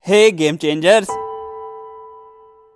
हे game changers.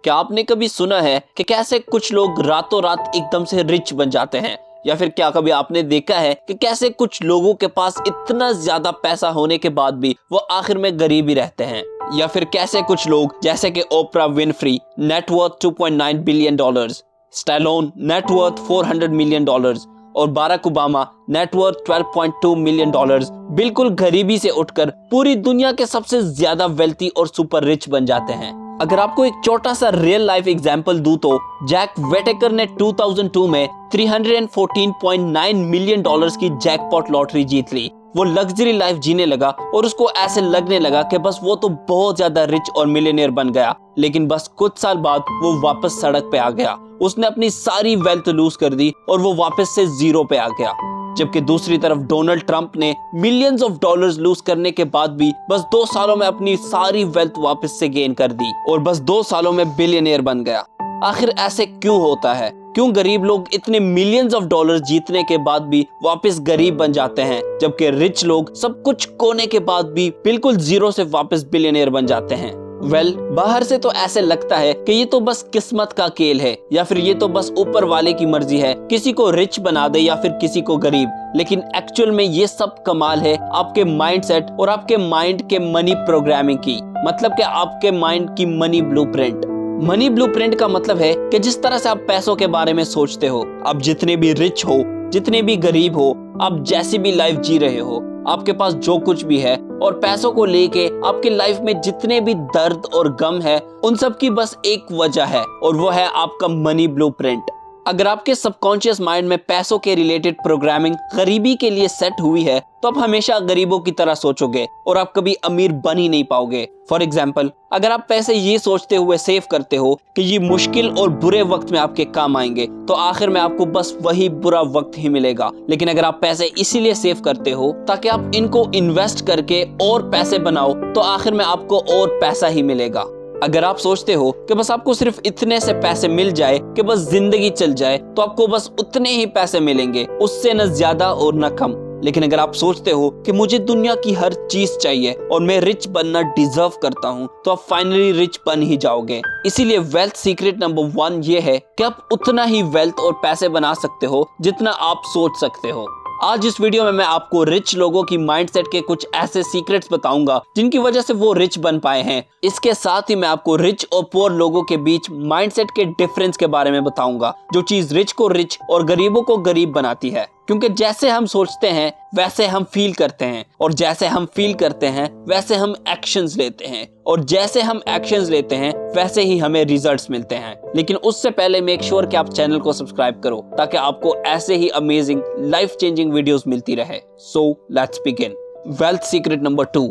क्या आपने कभी सुना है कि कैसे कुछ लोग रातों रात एकदम से रिच बन जाते हैं? या फिर क्या कभी आपने देखा है कि कैसे कुछ लोगों के पास इतना ज्यादा पैसा होने के बाद भी वो आखिर में गरीब ही रहते हैं? या फिर कैसे कुछ लोग जैसे कि Oprah Winfrey net worth 2.9 billion dollars, Stallone net worth 400 million dollars और Barack Obama net worth 12.2 million dollars बिल्कुल गरीबी से उठकर पूरी दुनिया के सबसे ज्यादा वेल्थी और सुपर रिच बन जाते हैं। अगर आपको एक छोटा सा रियल लाइफ एग्जांपल दूं तो जैक वेटेकर ने 2002 में 314.9 मिलियन डॉलर्स की जैकपॉट लॉटरी जीत ली। वो लग्जरी लाइफ जीने लगा और उसको ऐसे लगने लगा कि बस वो तो बहुत ज्यादा रिच और मिलियनियर बन गया, लेकिन बस कुछ साल बाद वो वापस सड़क पे आ गया। उसने अपनी सारी वेल्थ लूज कर दी और वो वापस से जीरो पे आ गया। जबकि दूसरी तरफ डोनाल्ड ट्रंप ने मिलियंस ऑफ डॉलर्स लूज करने के बाद भी बस 2 सालों में अपनी सारी वेल्थ वापस से गेन कर दी और बस 2 सालों में बिलियनियर बन गया। आखिर ऐसे क्यों होता है? क्यों गरीब लोग इतने मिलियंस ऑफ डॉलर जीतने के बाद भी वापस गरीब बन जाते हैं, जबकि रिच लोग सब कुछ खोने के बाद भी बिल्कुल जीरो से वापस बिलियनियर बन जाते हैं? बाहर से तो ऐसे लगता है कि ये तो बस किस्मत का खेल है या फिर ये तो बस ऊपर वाले की मर्जी है, किसी को रिच बना दे या फिर किसी को गरीब। लेकिन एक्चुअल में ये सब कमाल है आपके माइंडसेट और आपके माइंड के मनी प्रोग्रामिंग की। मतलब कि आपके माइंड की मनी ब्लूप्रिंट। मनी ब्लूप्रिंट का मतलब है कि जिस तरह से आप पैसों के बारे में सोचते हो, आप जितने भी रिच हो, जितने भी गरीब हो, आप जैसी भी लाइफ जी रहे हो, आपके पास जो कुछ भी है और पैसों को लेके आपकी लाइफ में जितने भी दर्द और गम है, उन सब की बस एक वजह है और वो है आपका मनी ब्लूप्रिंट। अगर आपके सबकॉन्शियस माइंड में पैसों के रिलेटेड प्रोग्रामिंग गरीबी के लिए सेट हुई है तो आप हमेशा गरीबों की तरह सोचोगे और आप कभी अमीर बन ही नहीं पाओगे। फॉर एग्जाम्पल, अगर आप पैसे ये सोचते हुए सेव करते हो कि ये मुश्किल और बुरे वक्त में आपके काम आएंगे, तो आखिर में आपको बस वही बुरा वक्त ही मिलेगा। लेकिन अगर आप पैसे इसीलिए सेव करते हो ताकि आप इनको इन्वेस्ट करके और पैसे बनाओ, तो आखिर में आपको और पैसा ही मिलेगा। अगर आप सोचते हो कि बस आपको सिर्फ इतने से पैसे मिल जाए कि बस जिंदगी चल जाए, तो आपको बस उतने ही पैसे मिलेंगे, उससे न ज्यादा और न कम। लेकिन अगर आप सोचते हो कि मुझे दुनिया की हर चीज चाहिए और मैं रिच बनना डिजर्व करता हूँ, तो आप फाइनली रिच बन ही जाओगे। इसीलिए वेल्थ सीक्रेट नंबर 1 ये है कि आप उतना ही वेल्थ और पैसे बना सकते हो जितना आप सोच सकते हो। आज इस वीडियो में मैं आपको रिच लोगों की माइंडसेट के कुछ ऐसे सीक्रेट्स बताऊंगा जिनकी वजह से वो रिच बन पाए हैं। इसके साथ ही मैं आपको रिच और पुअर लोगों के बीच माइंडसेट के डिफरेंस के बारे में बताऊंगा, जो चीज रिच को रिच और गरीबों को गरीब बनाती है। क्योंकि जैसे हम सोचते हैं वैसे हम फील करते हैं, और जैसे हम फील करते हैं वैसे हम एक्शंस लेते हैं, और जैसे हम एक्शंस लेते हैं वैसे ही हमें रिजल्ट्स मिलते हैं। लेकिन उससे पहले मेक श्योर कि आप चैनल को सब्सक्राइब करो ताकि आपको ऐसे ही अमेजिंग लाइफ चेंजिंग वीडियोस मिलती रहे। So let's begin. Wealth secret number 2,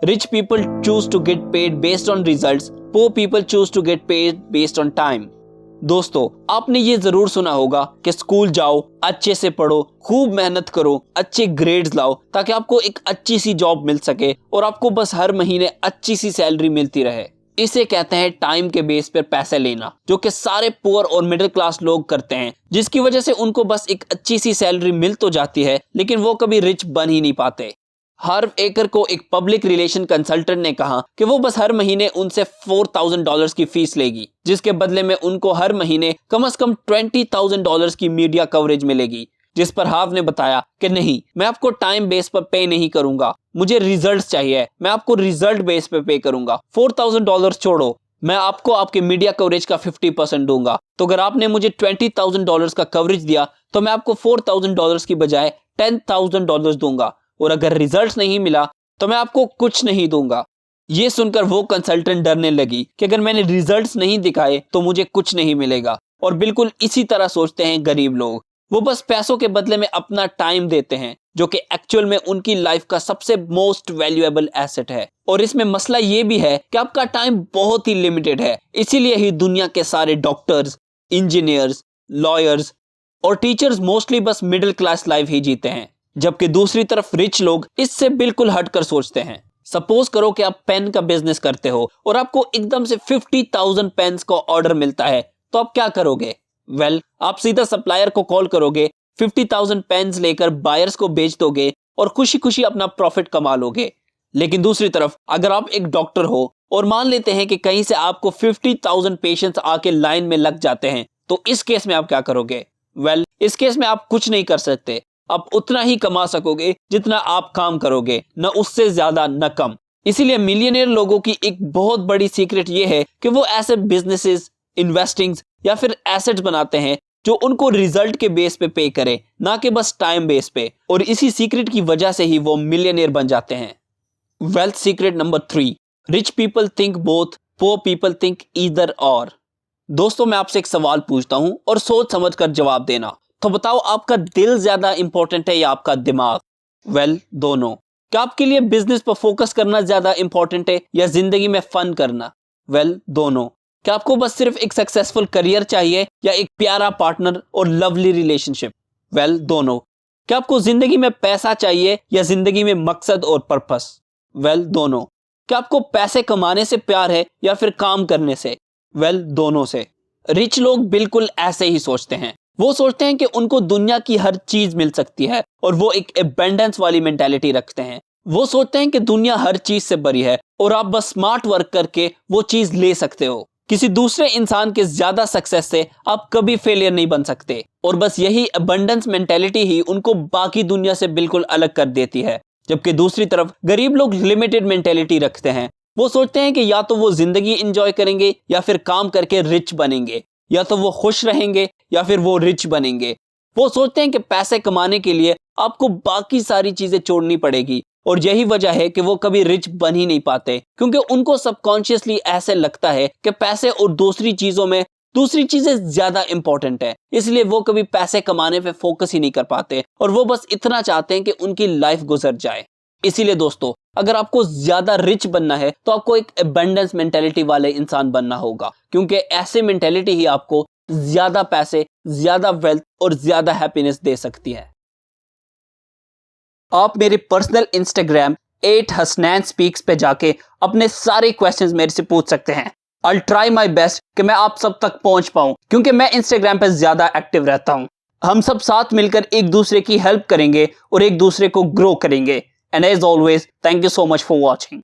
rich people choose to get paid based on results, poor people choose to get paid based on time. दोस्तों, आपने ये जरूर सुना होगा कि स्कूल जाओ, अच्छे से पढ़ो, खूब मेहनत करो, अच्छे ग्रेड्स लाओ ताकि आपको एक अच्छी सी जॉब मिल सके और आपको बस हर महीने अच्छी सी सैलरी मिलती रहे। इसे कहते हैं टाइम के बेस पर पैसे लेना, जो कि सारे पुअर और मिडिल क्लास लोग करते हैं, जिसकी वजह से उनको बस एक अच्छी सी सैलरी मिल तो जाती है लेकिन वो कभी रिच बन ही नहीं पाते। हार्व एकर को एक पब्लिक रिलेशन कंसल्टेंट ने कहा कि वो बस हर महीने उनसे $4,000 की फीस लेगी, जिसके बदले में उनको हर महीने कम से कम $20,000 की मीडिया कवरेज मिलेगी। जिस पर हार्व ने बताया कि नहीं, मैं आपको टाइम बेस पर पे नहीं करूंगा, मुझे रिजल्ट्स चाहिए, मैं आपको रिजल्ट बेस पर पे करूंगा। $4,000 छोड़ो, मैं आपको आपके मीडिया कवरेज का 50% दूंगा। तो अगर आपने मुझे $20,000 का कवरेज दिया तो मैं आपको $4,000 की बजाय $10,000 दूंगा, और अगर रिजल्ट्स नहीं मिला तो मैं आपको कुछ नहीं दूंगा। ये सुनकर वो कंसल्टेंट डरने लगी कि अगर मैंने रिजल्ट्स नहीं दिखाए तो मुझे कुछ नहीं मिलेगा। और बिल्कुल इसी तरह सोचते हैं गरीब लोग। वो बस पैसों के बदले में अपना टाइम देते हैं, जो कि एक्चुअल में उनकी लाइफ का सबसे मोस्ट वैल्यूएबल एसेट है। और इसमें मसला ये भी है कि आपका टाइम बहुत ही लिमिटेड है। इसीलिए ही दुनिया के सारे डॉक्टर्स, इंजीनियर्स, लॉयर्स और टीचर्स मोस्टली बस मिडिल क्लास लाइफ ही जीते हैं, जबकि दूसरी तरफ रिच लोग इससे बिल्कुल हटकर सोचते हैं। सपोज करो कि आप पेन का बिजनेस करते हो और आपको एकदम से 50,000 पेन्स का ऑर्डर मिलता है, तो आप क्या करोगे? आप सीधा सप्लायर को कॉल करोगे, 50,000 पेन्स लेकर बायर्स को बेच दोगे और खुशी खुशी अपना प्रॉफिट कमा लोगे। लेकिन दूसरी तरफ अगर आप एक डॉक्टर हो और मान लेते हैं कि कहीं से आपको 50,000 पेशेंट्स आके लाइन में लग जाते हैं, तो इस केस में आप क्या करोगे? इस केस में आप कुछ नहीं कर सकते। आप उतना ही कमा सकोगे जितना आप काम करोगे, न उससे ज्यादा न कम। इसीलिए मिलियनेयर लोगों की एक बहुत बड़ी सीक्रेट ये है कि वो ऐसे बिजनेसेस, इन्वेस्टिंग्स या फिर एसेट्स बनाते हैं जो उनको रिजल्ट के बेस पे पे करे, ना कि बस टाइम बेस पे। और इसी सीक्रेट की वजह से ही वो मिलियनेयर बन जाते हैं। Wealth secret number 3, rich people think both, poor people think either और। दोस्तों, मैं आपसे एक सवाल पूछता हूं और सोच समझ कर जवाब देना। तो बताओ, आपका दिल ज्यादा इंपॉर्टेंट है या आपका दिमाग? दोनों। क्या आपके लिए बिजनेस पर फोकस करना ज्यादा इंपॉर्टेंट है या जिंदगी में फन करना? दोनों। क्या आपको बस सिर्फ एक सक्सेसफुल करियर चाहिए या एक प्यारा पार्टनर और लवली रिलेशनशिप? दोनों। क्या आपको जिंदगी में पैसा चाहिए या जिंदगी में मकसद और पर्पस? दोनों। क्या आपको पैसे कमाने से प्यार है या फिर काम करने से? दोनों से। रिच लोग बिल्कुल ऐसे ही सोचते हैं। वो सोचते हैं कि उनको दुनिया की हर चीज मिल सकती है और वो एक एबंडेंस वाली मेंटालिटी रखते हैं। वो सोचते हैं कि दुनिया हर चीज से भरी है और आप बस स्मार्ट वर्क करके वो चीज ले सकते हो। किसी दूसरे इंसान के ज्यादा सक्सेस से आप कभी फेलियर नहीं बन सकते। और बस यही एबंडेंस मेंटालिटी ही उनको बाकी दुनिया से बिल्कुल अलग कर देती है। जबकि दूसरी तरफ गरीब लोग लिमिटेड मेंटेलिटी रखते हैं। वो सोचते हैं कि या तो वो जिंदगी एंजॉय करेंगे या फिर काम करके रिच बनेंगे, या तो वो खुश रहेंगे या फिर वो रिच बनेंगे। वो सोचते हैं कि पैसे कमाने के लिए आपको बाकी सारी चीजें छोड़नी पड़ेगी और यही वजह है कि वो कभी रिच बन ही नहीं पाते, क्योंकि उनको सबकॉन्शियसली ऐसे लगता है कि पैसे और दूसरी चीजों में दूसरी चीजें ज्यादा इंपॉर्टेंट है। इसलिए वो कभी पैसे कमाने पे फोकस ही नहीं कर पाते और वो बस इतना चाहते हैं कि उनकी लाइफ गुजर जाए। इसीलिए दोस्तों, अगर आपको ज्यादा रिच बनना है तो आपको एक एबंडेंस मेंटालिटी वाले इंसान बनना होगा, क्योंकि ऐसे मेंटालिटी ही आपको ज्यादा पैसे, ज्यादा वेल्थ और ज्यादा हैप्पीनेस दे सकती है। आप मेरे पर्सनल इंस्टाग्राम @hasnanspeaks पे जाके अपने सारे क्वेश्चंस मेरे से पूछ सकते हैं। I'll try my best कि मैं आप सब तक पहुंच पाऊं, क्योंकि मैं इंस्टाग्राम पे ज्यादा एक्टिव रहता हूं। हम सब साथ मिलकर एक दूसरे की हेल्प करेंगे और एक दूसरे को ग्रो करेंगे। And as always, thank you so much for watching.